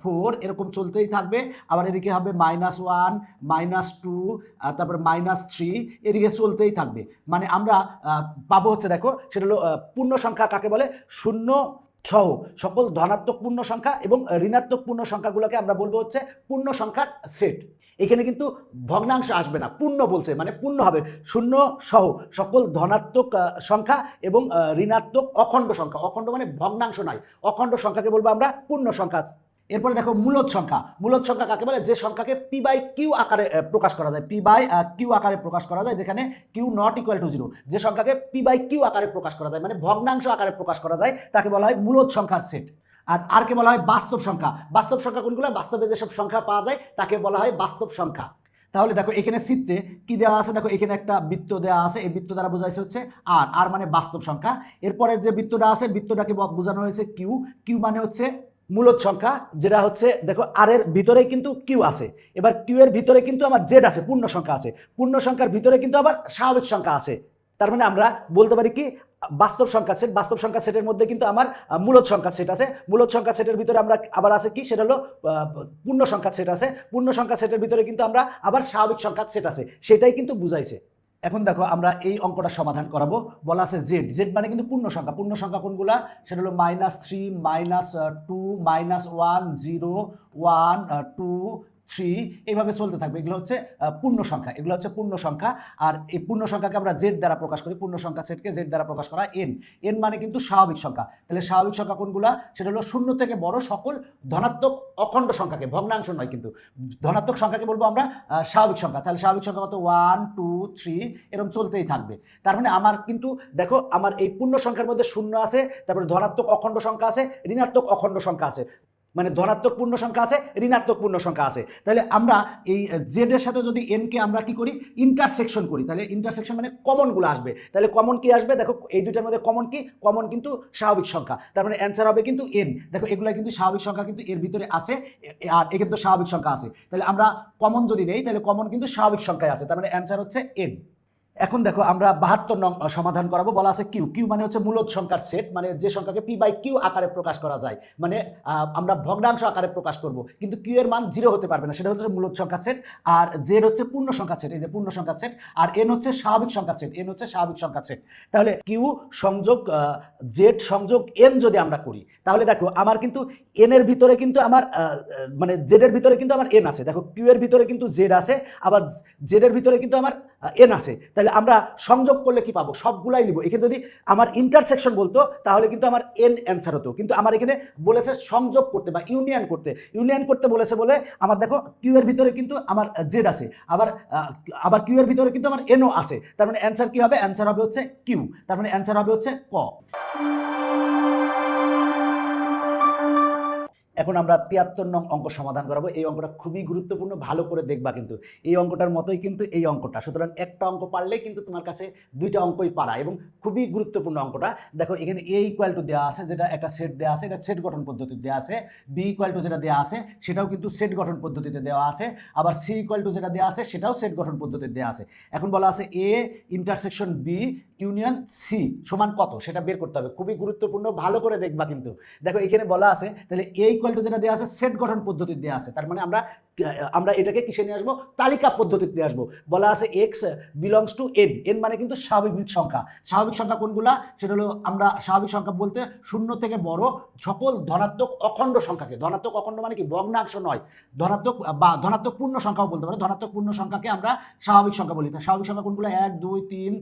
4 এরকম চলতেই থাকবে, আবার এদিকে হবে -1 -2 তারপর -3 এদিকে চলতেই থাকবে। মানে আমরা পাবো হচ্ছে দেখো সেটা হলো পূর্ণ সংখ্যা কাকে বলে, শূন্য সহ সকল ধনাত্মক পূর্ণ সংখ্যা এবং ঋণাত্মক পূর্ণ সংখ্যাগুলোকে আমরা বলবো হচ্ছে পূর্ণ সংখ্যার সেট। এখানে কিন্তু ভগ্নাংশ আসবে না, পূর্ণ বলছে, মানে পূর্ণ হবে, শূন্য সহ সকল ধনাত্মক সংখ্যা এবং ঋণাত্মক অখণ্ড সংখ্যা, অখণ্ড মানে ভগ্নাংশ নয়, অখণ্ড সংখ্যাকে বলবো আমরা পূর্ণ সংখ্যা। এরপরে দেখো মূলদ সংখ্যা, মূলদ সংখ্যা কাকে বলে? যে সংখ্যাকে পি বাই কিউ আকারে প্রকাশ করা যায়, পি বাই কিউ আকারে প্রকাশ করা যায়, যেখানে কিউ নট ইকুয়াল টু 0, যে সংখ্যাকে পি বাই কিউ আকারে প্রকাশ করা যায়, মানে ভগ্নাংশ আকারে প্রকাশ করা যায়, তাকে বলা হয় মূলদ সংখ্যার সেট। আর কে বলা হয় বাস্তব সংখ্যা। বাস্তব সংখ্যা কোনগুলো? বাস্তবে যেসব সংখ্যা পাওয়া যায় তাকে বলা হয় বাস্তব সংখ্যা। তাহলে দেখো এখানে চিত্রে কি দেওয়া আছে, দেখো এখানে একটা বৃত্ত দেওয়া আছে, এই বৃত্ত দ্বারা বোঝাইছে হচ্ছে আর মানে বাস্তব সংখ্যা। এরপরের যে বৃত্তটা আছে, বৃত্তটাকে বোঝানো হয়েছে কিউ, কিউ মানে হচ্ছে মূলদ সংখ্যা, যেটা হচ্ছে দেখো আর এর ভিতরে কিন্তু কিউ আছে, এবার কিউ এর ভিতরে কিন্তু আমার জেড আছে, পূর্ণ সংখ্যা আছে, পূর্ণ সংখ্যার ভিতরে কিন্তু আবার স্বাভাবিক সংখ্যা আছে। তার মানে আমরা বলতে পারি কি বাস্তব সংখ্যা সেট, বাস্তব সংখ্যা সেটের মধ্যে কিন্তু আমার মূলদ সংখ্যা সেট আছে, মূলদ সংখ্যা সেটের ভিতরে আমরা আবার আছে কি, সেটা হলো পূর্ণ সংখ্যা সেট আছে, পূর্ণ সংখ্যা সেটের ভিতরে কিন্তু আমরা আবার স্বাভাবিক সংখ্যা সেট আছে, সেটাই কিন্তু বুঝাইছে। এখন দেখো আমরা এই অঙ্কটা সমাধান করাবো। বলা আছে জেড, জেড মানে কিন্তু পূর্ণ সংখ্যা, পূর্ণ সংখ্যা কোনগুলা? সেটা হলো -3, -2, -1, 0, 1, 2, 3, এইভাবে চলতে থাকবে। এগুলো হচ্ছে পূর্ণ সংখ্যা, এগুলো হচ্ছে পূর্ণ সংখ্যা। আর এই পূর্ণ সংখ্যাকে আমরা জেড দ্বারা প্রকাশ করি, পূর্ণ সংখ্যা সেটকে জেড দ্বারা প্রকাশ করা এন, এন মানে কিন্তু স্বাভাবিক সংখ্যা। তাহলে স্বাভাবিক সংখ্যা কোনগুলা? সেটা হলো শূন্য থেকে বড় সকল ধনাত্মক অখণ্ড সংখ্যাকে, ভগ্নাংশ নয় কিন্তু, ধনাত্মক সংখ্যাকে বলবো আমরা স্বাভাবিক সংখ্যা। তাহলে স্বাভাবিক সংখ্যা কত? 1, 2, 3, এরকম চলতেই থাকবে। তার মানে আমার কিন্তু দেখো আমার এই পূর্ণ সংখ্যার মধ্যে শূন্য আছে, তারপরে ধনাত্মক অখণ্ড সংখ্যা আছে, ঋণাত্মক অখণ্ড সংখ্যা আছে, মানে ধনাত্মক পূর্ণ সংখ্যা আছে, ঋণাত্মক পূর্ণ সংখ্যা আছে। তাহলে আমরা এই জেড এর সাথে যদি এন কে আমরা কি করি, ইন্টারসেকশন করি, তাহলে ইন্টারসেকশন মানে কমনগুলো আসবে। তাহলে কমন কি আসবে? দেখো এই দুইটার মধ্যে কমন কি? কমন কিন্তু স্বাভাবিক সংখ্যা, তার মানে অ্যান্সার হবে কিন্তু এন। দেখো এগুলো কিন্তু স্বাভাবিক সংখ্যা কিন্তু এর ভিতরে আছে, আর এখানে তো স্বাভাবিক সংখ্যা আছে, তাহলে আমরা কমন যদি নেই তাহলে কমন কিন্তু স্বাভাবিক সংখ্যায় আছে, তার মানে অ্যান্সার হচ্ছে এন। এখন দেখো আমরা 72 নং সমাধান করাবো। বলা আছে কিউ, কিউ মানে হচ্ছে মূলদ সংখ্যার সেট, মানে যে সংখ্যাকে পি বাই কিউ আকারে প্রকাশ করা যায়, মানে আমরা ভগ্নাংশ আকারে প্রকাশ করব, কিন্তু কিউ এর মান 0 হতে পারবে না, সেটা হচ্ছে মূলদ সংখ্যার সেট। আর জেড হচ্ছে পূর্ণ সংখ্যার সেট, এই যে পূর্ণ সংখ্যার সেট। আর এন হচ্ছে স্বাভাবিক সংখ্যার সেট, এন হচ্ছে স্বাভাবিক সংখ্যার সেট। তাহলে কিউ সংযোগ জেড সংযোগ এন যদি আমরা করি, তাহলে দেখো আমার কিন্তু এন এর ভিতরে কিন্তু আমার মানে জেড এর ভিতরে কিন্তু আমার এন আছে, দেখো কিউ এর ভিতরে কিন্তু জেড আছে, আবার জেড এর ভিতরে কিন্তু আমার এন আছে। তাহলে আমরা সংযোগ করলে কি পাবো? সবগুলাই নিব। এখানে যদি আমার ইন্টারসেকশন বলতো তাহলে কিন্তু আমার এন অ্যান্সার হতো, কিন্তু আমার এখানে বলেছে সংযোগ করতে বা ইউনিয়ন করতে, ইউনিয়ন করতে বলেছে বলে আমার দেখো কিউ এর ভিতরে কিন্তু আমার জেড আছে, আবার কিউ এর ভিতরে কিন্তু আমার এনও আছে, তার মানে অ্যান্সার কি হবে? অ্যান্সার হবে হচ্ছে কিউ, তার মানে অ্যান্সার হবে হচ্ছে ক। এখন আমরা 73 নং অঙ্ক সমাধান করাবো। এই অঙ্কটা খুবই গুরুত্বপূর্ণ, ভালো করে দেখবা কিন্তু। এই অঙ্কটার মতোই কিন্তু এই অঙ্কটা, সুতরাং একটা অঙ্ক পারলেই কিন্তু তোমার কাছে দুইটা অঙ্কই পারা, এবং খুবই গুরুত্বপূর্ণ অঙ্কটা। দেখো এখানে এ ইকুয়াল টু দেওয়া আছে, যেটা একটা সেট দেওয়া আছে, এটা সেট গঠন পদ্ধতিতে দেওয়া আছে। বি ইকুয়াল টু যেটা দেওয়া আছে সেটাও কিন্তু সেট গঠন পদ্ধতিতে দেওয়া আছে। আবার সি ইকুয়াল টু যেটা দেওয়া আছে সেটাও সেট গঠন পদ্ধতিতে দেওয়া আছে। এখন বলা আছে A intersection B union C সমান কত, সেটা বের করতে হবে। খুবই গুরুত্বপূর্ণ, ভালো করে দেখবা কিন্তু। দেখো এখানে বলা আছে, তাহলে এ ইকুয়াল টু যেটা দেওয়া আছে সেট গঠন পদ্ধতিতে দেওয়া আছে, তার মানে আমরা এটাকে কিসে নিয়ে আসবো? তালিকা পদ্ধতিতে নিয়ে আসবো। বলা আছে x belongs to N, N মানে কিন্তু স্বাভাবিক সংখ্যা। স্বাভাবিক সংখ্যা কোনগুলা? সেটা হলো আমরা স্বাভাবিক সংখ্যা বলতে শূন্য থেকে বড় সকল ধনাত্মক অখণ্ড সংখ্যাকে, ধনাত্মক অখণ্ড মানে কি ভগ্নাংশ নয়, ধনাত্মক বা ধনাত্মক পূর্ণ সংখ্যাও বলতে পারে, ধনাত্মক পূর্ণ সংখ্যাকে আমরা স্বাভাবিক সংখ্যা বলি। স্বাভাবিক সংখ্যা কোনগুলো? 1, 2, 3,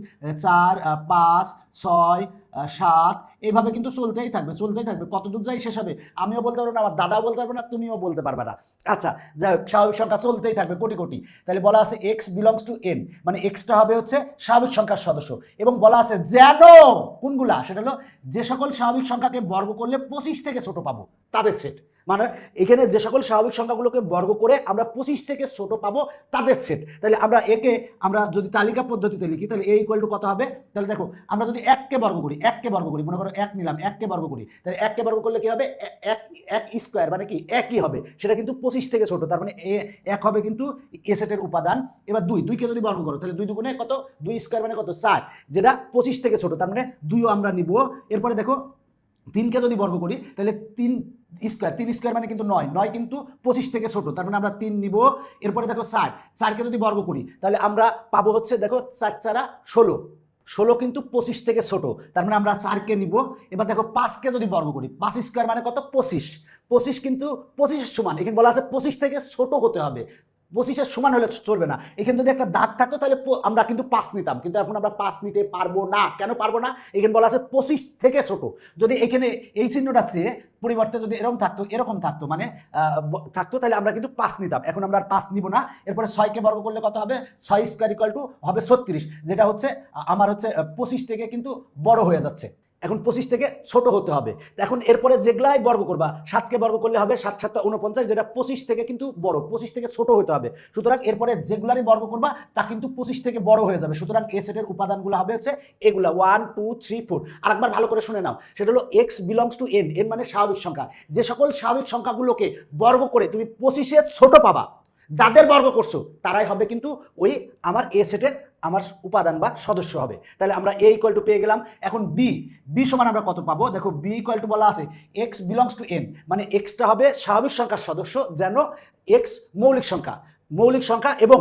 4, 5, 6, 7, এইভাবে কিন্তু চলতেই থাকবে, চলতেই থাকবে, কত দূর যাই শেষ হবে আমিও বলতে পারবো না, আমার দাদাও বলতে পারবে না, তুমিও বলতে পারবে না। আচ্ছা যাই হোক, স্বাভাবিক সংখ্যা চলতেই থাকবে কোটি কোটি। তাহলে বলা আছে এক্স বিলংস টু এন, মানে এক্সটা হবে হচ্ছে স্বাভাবিক সংখ্যার সদস্য, এবং বলা আছে যেন কোনগুলা? সেটা হলো যে সকল স্বাভাবিক সংখ্যাকে বর্গ করলে 25 থেকে ছোট পাবো তাদের সেট। মানে এখানে যে সকল স্বাভাবিক সংখ্যাগুলোকে বর্গ করে আমরা 25 থেকে ছোট পাবো তাদের সেট। তাহলে আমরা একে আমরা যদি তালিকা পদ্ধতিতে লিখি তাহলে এ ইকুয়াল টু কত হবে? তাহলে দেখো আমরা যদি 1কে বর্গ করি, 1কে বর্গ করি, মনে করো 1 নিলাম, 1কে বর্গ করি, তাহলে 1কে বর্গ করলে কি হবে? 1 স্কোয়ার মানে কি একই হবে, সেটা কিন্তু 25 থেকে ছোট, তার মানে এ 1 হবে কিন্তু এ সেটের উপাদান। এবার 2কে যদি বর্গ করো তাহলে 2 দুগুণে কত? 2 স্কোয়ার মানে কত? 4, যেটা 25 থেকে ছোট, তার মানে 2ও আমরা নিব। এরপরে দেখো 3কে যদি বর্গ করি তাহলে 3 স্কোয়ার মানে কিন্তু 9 কিন্তু 25 থেকে ছোট, তার মানে আমরা 3 নিব। এরপরে দেখো 4কে যদি বর্গ করি তাহলে আমরা পাবো হচ্ছে দেখো 4 4 16 কিন্তু 25 থেকে ছোট, তার মানে আমরা 4কে নিব। এবার দেখো 5কে যদি বর্গ করি, 5 স্কোয়ার মানে কত? 25 কিন্তু 25 সমান, এখানে বলা আছে 25 থেকে ছোট হতে হবে, 25-এর সমান হলে চলবে না। এখানে যদি একটা দাগ থাকতো তাহলে আমরা কিন্তু 5 নিতাম, কিন্তু এখন আমরা 5 নিতে পারবো না। কেন পারবো না? এখানে বলা আছে 25 থেকে ছোট। যদি এখানে এই চিহ্নটা চেয়ে পরিবর্তে যদি এরকম থাকতো মানে থাকতো, তাহলে আমরা কিন্তু 5 নিতাম। এখন আমরা আর 5 নিব না। এরপরে 6কে বর্গ করলে কত হবে? 6 স্কয়ার ইকুয়াল টু হবে 36, যেটা হচ্ছে আমার হচ্ছে 25 থেকে কিন্তু বড় হয়ে যাচ্ছে। এখন 25 থেকে ছোট হতে হবে। এখন এরপরে যেগুলাই বর্গ করবা, 7কে বর্গ করলে হবে 7 7 49, যেটা 25 থেকে কিন্তু বড়, 25 থেকে ছোট হতে হবে। সুতরাং এরপরে যেগুলারই বর্গ করবা তা কিন্তু 25 থেকে বড় হয়ে যাবে। সুতরাং এ সেটের উপাদানগুলো হবে হচ্ছে এগুলা 1 2 3 4। আরেকবার ভালো করে শুনে নাও, সেটা হলো x belongs to n, n মানে স্বাভাবিক সংখ্যা। যে সকল স্বাভাবিক সংখ্যাগুলোকে বর্গ করে তুমি 25-এর ছোট পাবা, যাদের বর্গ করছো তারাই হবে কিন্তু ওই আমার এ সেটের আমার উপাদান বা সদস্য হবে। তাহলে আমরা এ ইকুয়াল টু পেয়ে গেলাম। এখন বি সমান আমরা কত পাবো? দেখো বি ইকুয়াল টু বলা আছে এক্স বিলংস টু এন, মানে এক্সটা হবে স্বাভাবিক সংখ্যার সদস্য, যেন এক্স মৌলিক সংখ্যা এবং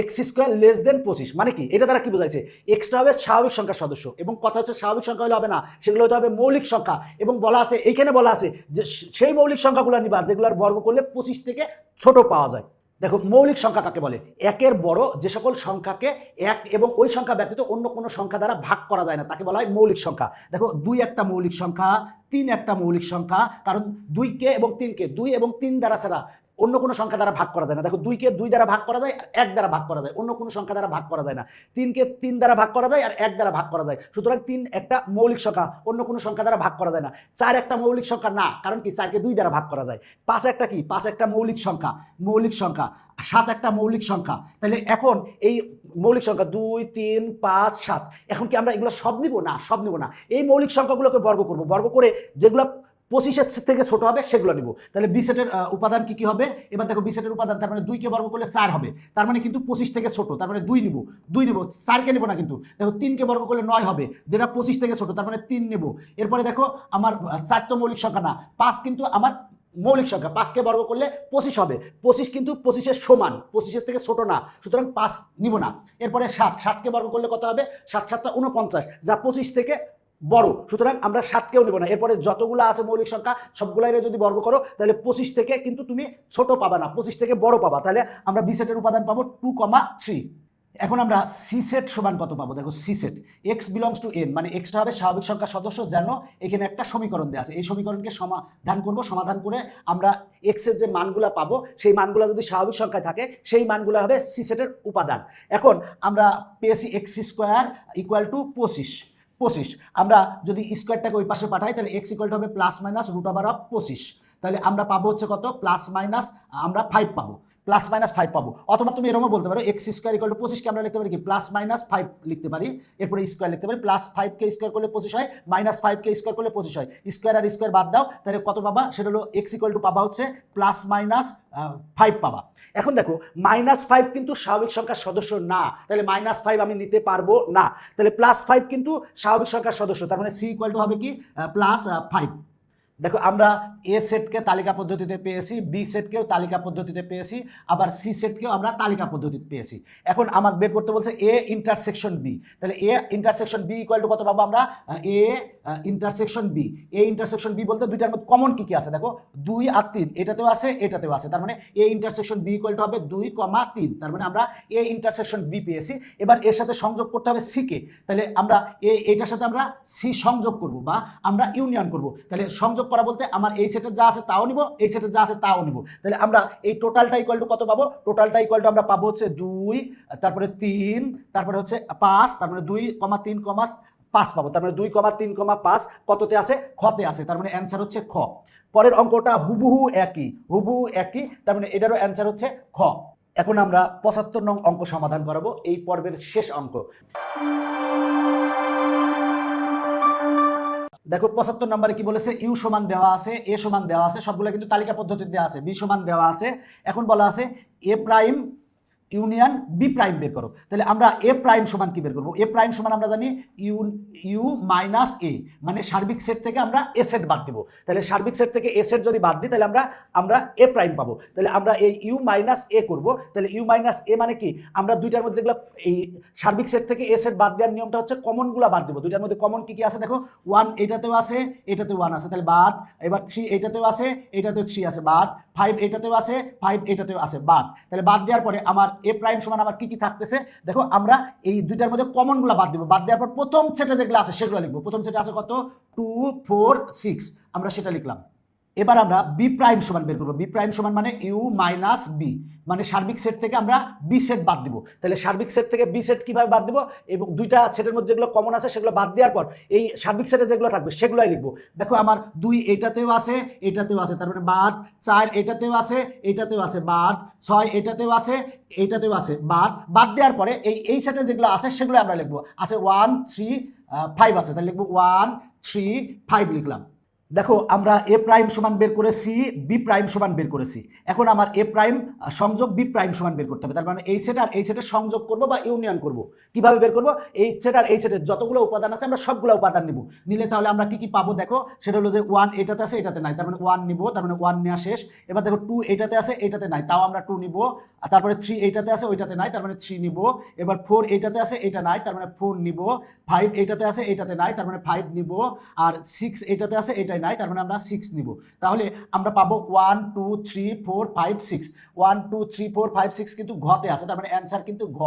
এক্স স্কোয়ার লেস দেন 25। মানে কি? এটা দ্বারা কি বোঝাইছে? এক্সটা হবে স্বাভাবিক সংখ্যার সদস্য, এবং কথা হচ্ছে স্বাভাবিক সংখ্যা হলে হবে না, সেগুলো হতে হবে মৌলিক সংখ্যা। এবং বলা আছে, এইখানে বলা আছে যে সেই মৌলিক সংখ্যাগুলো নিবা যেগুলোর বর্গ করলে 25 থেকে ছোট পাওয়া যায়। দেখো মৌলিক সংখ্যা কাকে বলে? একের বড় যে সকল সংখ্যাকে এক এবং ওই সংখ্যা ব্যতীত অন্য কোনো সংখ্যা দ্বারা ভাগ করা যায় না, তাকে বলা হয় মৌলিক সংখ্যা। দেখো 2 একটা মৌলিক সংখ্যা, 3 একটা মৌলিক সংখ্যা, কারণ 2কে এবং 3কে 2 এবং 3 দ্বারা ছাড়া অন্য কোনো সংখ্যা দ্বারা ভাগ করা যায় না। দেখো 2কে 2 দ্বারা ভাগ করা যায় আর 1 দ্বারা ভাগ করা যায়, অন্য কোনো সংখ্যা দ্বারা ভাগ করা যায় না। 3কে 3 দ্বারা ভাগ করা যায় আর 1 দ্বারা ভাগ করা যায়। সুতরাং 3 একটা মৌলিক সংখ্যা, অন্য কোনো সংখ্যা দ্বারা ভাগ করা যায় না। 4 একটা মৌলিক সংখ্যা না, কারণ কি 4কে 2 দ্বারা ভাগ করা যায়। 5 একটা কি? 5 একটা মৌলিক সংখ্যা। 7 একটা মৌলিক সংখ্যা। তাহলে এখন এই মৌলিক সংখ্যা 2 3 5 7, এখন কি আমরা এগুলো সব নিব? না, সব নিব না। এই মৌলিক সংখ্যাগুলোকে বর্গ করব, বর্গ করে যেগুলো 25-এর থেকে ছোট হবে সেগুলো নিব। তাহলে বি সেটের উপাদান কি হবে? এবার দেখো বি সেটের উপাদান, তার মানে 2কে বর্গ করলে 4 হবে, তার মানে কিন্তু 25 থেকে ছোট, তার মানে 2 নিব, 4কে নেব না কিন্তু। দেখো 3কে বর্গ করলে 9 হবে, যেটা 25 থেকে ছোট, তার মানে 3 নেব। এরপরে দেখো আমার 4 তো মৌলিক সংখ্যা না, 5 কিন্তু আমার মৌলিক সংখ্যা, 5কে বর্গ করলে 25 হবে, 25 কিন্তু 25-এর সমান, 25-এর থেকে ছোট না, সুতরাং 5 নিব না। এরপরে 7কে বর্গ করলে কত হবে? 7 7 49, যা 25 থেকে বড়, সুতরাং আমরা 7কেও নেব না। এরপরে যতগুলো আছে মৌলিক সংখ্যা সবগুলাই যদি বর্গ করো তাহলে 25 থেকে কিন্তু তুমি ছোট পাবা না, 25 থেকে বড় পাবা। তাহলে আমরা বি সেটের উপাদান পাবো 2,3। এখন আমরা সি সেট সমান কত পাবো? দেখো C set X belongs to N, মানে এক্সটা হবে স্বাভাবিক সংখ্যার সদস্য, যেন এখানে একটা সমীকরণ দেওয়া আছে। এই সমীকরণকে সমাধান করে আমরা এক্সের যে মানগুলো পাবো সেই মানগুলো যদি স্বাভাবিক সংখ্যায় থাকে সেই মানগুলো হবে সি সেটের উপাদান। এখন আমরা পেয়েছি এক্স স্কোয়ার ইকুয়াল টু 25। আমরা যদি স্কোয়ারটাকে ওই পাশে পাঠাই তাহলে এক্স ইকুয়াল টু হবে plus minus root over of 25। তাহলে আমরা পাবো হচ্ছে কত? প্লাস মাইনাস আমরা 5 পাবো, প্লাস মাইনাস 5 পাবো। অথবা তুমি এরকমও বলতে পারো এক্স স্কোয়ার ইকুয়াল টু 25কে আমরা লিখতে পারি কি? প্লাস মাইনাস 5 লিখতে পারি, এরপরে স্কোয়ার লিখতে পারি। প্লাস 5কে স্কোয়ার করলে 25 হয়, মাইনাস 5কে স্কোয়ার করলে 25 হয়। স্কোয়ার আর স্কোয়ার বাদ দাও, তাহলে কত পাবা? সেটা হলো এক্স ইকুয়াল টু পাবা হচ্ছে প্লাস মাইনাস 5 পাবা। এখন দেখো -5 কিন্তু স্বাভাবিক সংখ্যার সদস্য না, তাহলে -5 আমি নিতে পারবো না। তাহলে +5 কিন্তু স্বাভাবিক সংখ্যার সদস্য, তার মানে সি ইকুয়াল টু হবে কি? +5। দেখো আমরা এ সেটকে তালিকা পদ্ধতিতে পেয়েছি, বি সেটকেও তালিকা পদ্ধতিতে পেয়েছি, আবার সি সেটকেও আমরা তালিকা পদ্ধতিতে পেয়েছি। এখন আমাকে বের করতে বলছে এ ইন্টারসেকশন বি। তাহলে A intersection B equal to কত পাবো আমরা? A intersection B. A intersection B বলতে দুইটার মধ্যে কমন কি কি আছে? দেখো 2 আর 3, এটাতেও আছে এটাতেও আছে, তার মানে A intersection B equal to হবে 2,3। তার মানে আমরা এ ইন্টারসেকশন বি পেয়েছি। এবার এর সাথে সংযোগ করতে হবে সি কে। তাহলে আমরা এটার সাথে আমরা সি সংযোগ করব বা আমরা ইউনিয়ন করব। তাহলে সংযোগ করা বলতে আমার এই সেটের যা আছে তাও নিব, এই সেটের যা আছে তাও নিব। তাহলে আমরা এই টোটালটা ইকুয়াল টু কত পাবো? টোটালটা ইকুয়াল টু আমরা পাবো হচ্ছে 2, তারপরে 3, তারপরে হচ্ছে 5, তারপরে 2,3,5 পাবো। তার মানে 2,3,5 কততে আছে? খতে আছে, তার মানে অ্যান্সার হচ্ছে খ। পরের অঙ্কটা হুবহু একই, তার মানে এটারও অ্যান্সার হচ্ছে খ। এখন আমরা 75 নং অঙ্ক সমাধান করাবো, এই পর্বের শেষ অঙ্ক। দেখো 75 নম্বরে কি বলেছে? ইউ সমান দেওয়া আছে, এ সমান দেওয়া আছে, সবগুলো কিন্তু তালিকা পদ্ধতিতে দেওয়া আছে, বি সমান দেওয়া আছে। এখন বলা আছে এ প্রাইম ইউনিয়ন বি প্রাইম বের করো। তাহলে আমরা এ প্রাইম সমান কি বের করবো? এ প্রাইম সমান আমরা জানি ইউ মাইনাস এ, মানে সার্বিক সেট থেকে আমরা এ সেট বাদ দিব। তাহলে সার্বিক সেট থেকে এ সেট যদি বাদ দিই তাহলে আমরা এ প্রাইম পাবো। তাহলে আমরা এই ইউ মাইনাস এ করবো। তাহলে ইউ মাইনাস এ মানে কি? আমরা দুইটার মধ্যে যেগুলো এই সার্বিক সেট থেকে এ সেট বাদ দেওয়ার নিয়মটা হচ্ছে কমনগুলো বাদ দিব। দুইটার মধ্যে কমন কি কি আছে? দেখো 1 এটাতেও আছে, এটাতেও 1 আছে, তাহলে বাদ। এবার 3 এটাতেও আছে, এটাতেও 3 আছে, বাদ। 5 এটাতেও আছে, 5 এটাতেও আছে, বাদ। তাহলে বাদ দেওয়ার পরে আমার এ প্রাইম সমান আমার কি কি থাকতেছে দেখো, আমরা এই দুইটার মধ্যে কমনগুলো বাদ দিব। বাদ দেওয়ার পর প্রথম সেটে যেগুলো আছে সেগুলো লিখবো। প্রথম সেটে আছে কত, 2 4 6, আমরা সেটা লিখলাম। এবার আমরা বি প্রাইম সমান বের করবো। বি প্রাইম সমান মানে ইউ মাইনাস বি, মানে সার্বিক সেট থেকে আমরা বি সেট বাদ দিব। তাহলে সার্বিক সেট থেকে বি সেট কিভাবে বাদ দিব, এবং দুইটা সেটের মধ্যে যেগুলো কমন আছে সেগুলো বাদ দেওয়ার পর এই সার্বিক সেটে যেগুলো থাকবে সেগুলোই লিখবো। দেখো আমার 2 এটাতেও আছে, এটাতেও আছে, তার মানে বাদ। 4 এটাতেও আছে, এটাতেও আছে, বাদ। 6 এটাতেও আছে, এটাতেও আছে, বাদ। বাদ দেওয়ার পরে এই সেটে যেগুলো আছে সেগুলো আমরা লিখবো। আছে 1 3 5 আছে, তাহলে লিখবো 1 3 5 লিখলাম। দেখো আমরা এ প্রাইম সমান বের করেছি, বি প্রাইম সমান বের করেছি। এখন আমার এ প্রাইম সংযোগ বি প্রাইম সমান বের করতে হবে। তার মানে এই সেট আর এই সেটের সংযোগ করব বা ইউনিয়ন করব। কিভাবে বের করব, এই সেট আর এই সেটের যতগুলো উপাদান আছে আমরা সবগুলো উপাদান নিব। নিলে তাহলে আমরা কি কি পাবো দেখো, সেটা হলো যে 1 এটাতে আছে, এটাতে নাই, তার মানে 1 নিব, তার মানে 1 নেওয়া শেষ। এবার দেখো 2 এটাতে আছে, এটাতে নাই, তাও আমরা 2 নিব। আর তারপরে 3 এইটাতে আছে, ওইটাতে নাই, তার মানে 3 নিব। এবার 4 এটাতে আছে, এটা নাই, তার মানে 4 নিব। 5 এটাতে আছে, এটাতে নাই, তার মানে 5 নিব। আর 6 এটাতে আছে, এটাই নাই, তার মানে আমরা 6 নিব। তাহলে আমরা পাবো 1 2 3 4 5 6, 1 2 3 4 5 6 কিন্তু ঘতে আছে, তার মানে অ্যান্সার কিন্তু ঘ।